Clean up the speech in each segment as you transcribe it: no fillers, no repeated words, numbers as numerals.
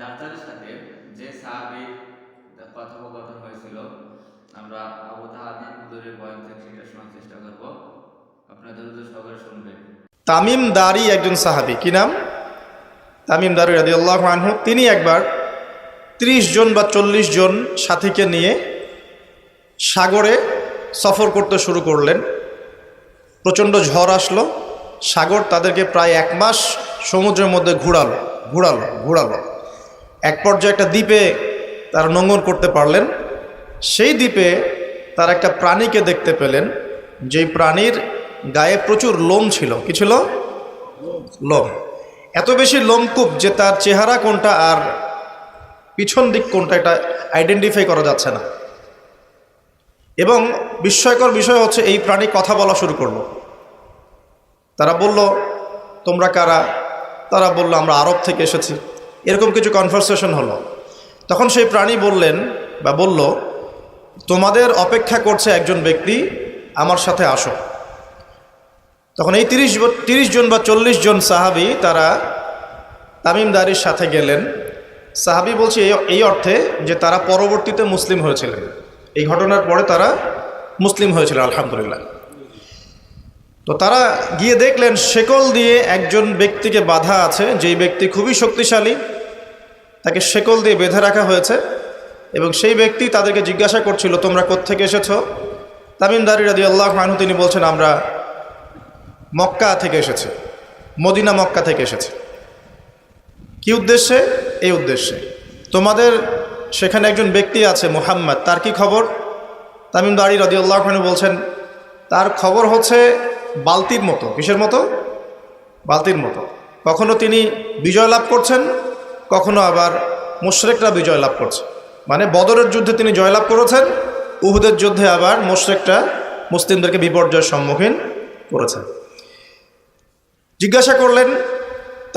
ডাক্তারের সাথে যে সাহাবীর কথোপকথন হয়েছিল, আমরা আবু তাহামিম হুজুরের বয়ান থেকে সেটা শোনার চেষ্টা করব। আপনাদের সবাই শুনবেন। তামিম দারি একজন সাহাবী, কি নাম? তামিম দারি রাদিয়াল্লাহু আনহু। তিনি একবার 30 জন বা 40 জন সাথীকে নিয়ে সাগরে সফর করতে শুরু করলেন। প্রচণ্ড ঝড় আসলো, সাগর তাদেরকে প্রায় 1 মাস সমুদ্রের মধ্যে ঘুরালো। এক পর্যায়ে একটা দ্বীপে তারা নোঙর করতে পারলেন। সেই দ্বীপে তারা একটা প্রাণীকে দেখতে পেলেন, যেই প্রাণীর গায়ে প্রচুর লোম ছিল। কি ছিল? লোম। এত বেশি লোমকূপ যে তার চেহারা কোনটা আর পিছন দিক কোনটা এটা আইডেন্টিফাই করা যাচ্ছে না। এবং বিস্ময়কর বিষয় হচ্ছে, এই প্রাণী কথা বলা শুরু করলো। তারা বলল, তোমরা কারা? তারা বলল, আমরা আরব থেকে এসেছি। এরকম কিছু কনভারসেশন হলো। তখন সেই প্রাণী বলল, তোমাদের অপেক্ষা করছে একজন ব্যক্তি, আমার সাথে আসো। তখন এই 30 জন বা 40 জন সাহাবী তারা তামিম দারির সাথে গেলেন। সাহাবী বলছে এই অর্থে যে তারা পরবর্তীতে মুসলিম হয়েছিলেন, এই ঘটনার পরে তারা মুসলিম হয়েছিলেন, আলহামদুলিল্লাহ। তো তারা গিয়ে দেখলেন শেকল দিয়ে একজন ব্যক্তিকে বাঁধা আছে, যেই ব্যক্তি খুবই শক্তিশালী, তাকে শেকল দিয়ে বেঁধে রাখা হয়েছে। এবং সেই ব্যক্তি তাদেরকে জিজ্ঞাসা করছিল, তোমরা কোত্থেকে এসেছো? তামিম দারি রাদিয়াল্লাহু আনহু তিনি বলছেন, আমরা মক্কা থেকে এসেছি, মদিনা মক্কা থেকে এসেছি। কি উদ্দেশ্যে? এই উদ্দেশ্যে, তোমাদের সেখানে একজন ব্যক্তি আছে মুহাম্মদ, তার কি খবর? তামিম দারি রাদিয়াল্লাহু আনহু বলছেন, তার খবর হচ্ছে বালতির মতো। কিসের মতো? বালতির মতো। কখনো তিনি বিজয় লাভ করছেন, কখনো আবার মুশরিকরা বিজয় লাভ করছে। মানে বদরের যুদ্ধে তিনি জয়লাভ করেছেন, উহুদের যুদ্ধে আবার মুশরিকরা মুসলিমদেরকে বিপর্যয়ের সম্মুখীন করেছেন। জিজ্ঞাসা করলেন,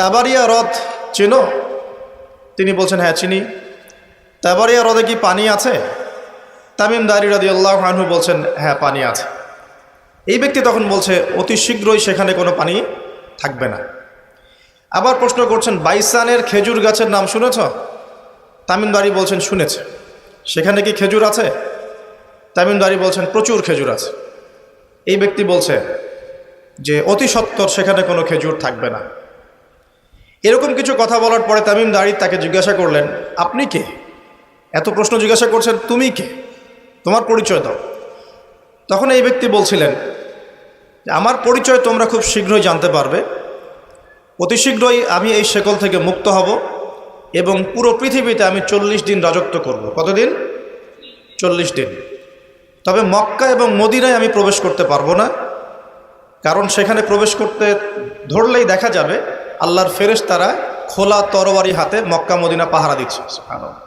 তাবারিয়া হ্রদ চেনো? তিনি বলছেন, হ্যাঁ চিনি। তাবারিয়া হ্রদে কি পানি আছে? তামিম দারি রাদিয়াল্লাহু আনহু বলছেন, হ্যাঁ পানি আছে। এই ব্যক্তি তখন বলছে, অতি শীঘ্রই সেখানে কোনো পানি থাকবে না। আবার প্রশ্ন করছেন, বাইসানের খেজুর গাছের নাম শুনেছ? তামিম দারি বলছেন, শুনেছে। সেখানে কি খেজুর আছে? তামিম দারি বলছেন, প্রচুর খেজুর আছে। এই ব্যক্তি বলছে যে অতি সত্বর সেখানে কোনো খেজুর থাকবে না। এরকম কিছু কথা বলার পরে তামিম দারি তাকে জিজ্ঞাসা করলেন, আপনি কে? এত প্রশ্ন জিজ্ঞাসা করছেন, তুমি কে? তোমার পরিচয় দাও। তখন এই ব্যক্তি বলছিলেন, আমার পরিচয় তোমরা খুব শীঘ্রই জানতে পারবে। অতি শীঘ্রই আমি এই শেকল থেকে মুক্ত হব এবং পুরো পৃথিবীতে আমি 40 দিন রাজত্ব করব। কতদিন? 40 দিন। তবে মক্কা এবং মদিনায় আমি প্রবেশ করতে পারবো না, কারণ সেখানে প্রবেশ করতে ধরলেই দেখা যাবে আল্লাহর ফেরেশতারা খোলা তরবারি হাতে মক্কা মদিনা পাহারা দিচ্ছে। সুবহানাল্লাহ।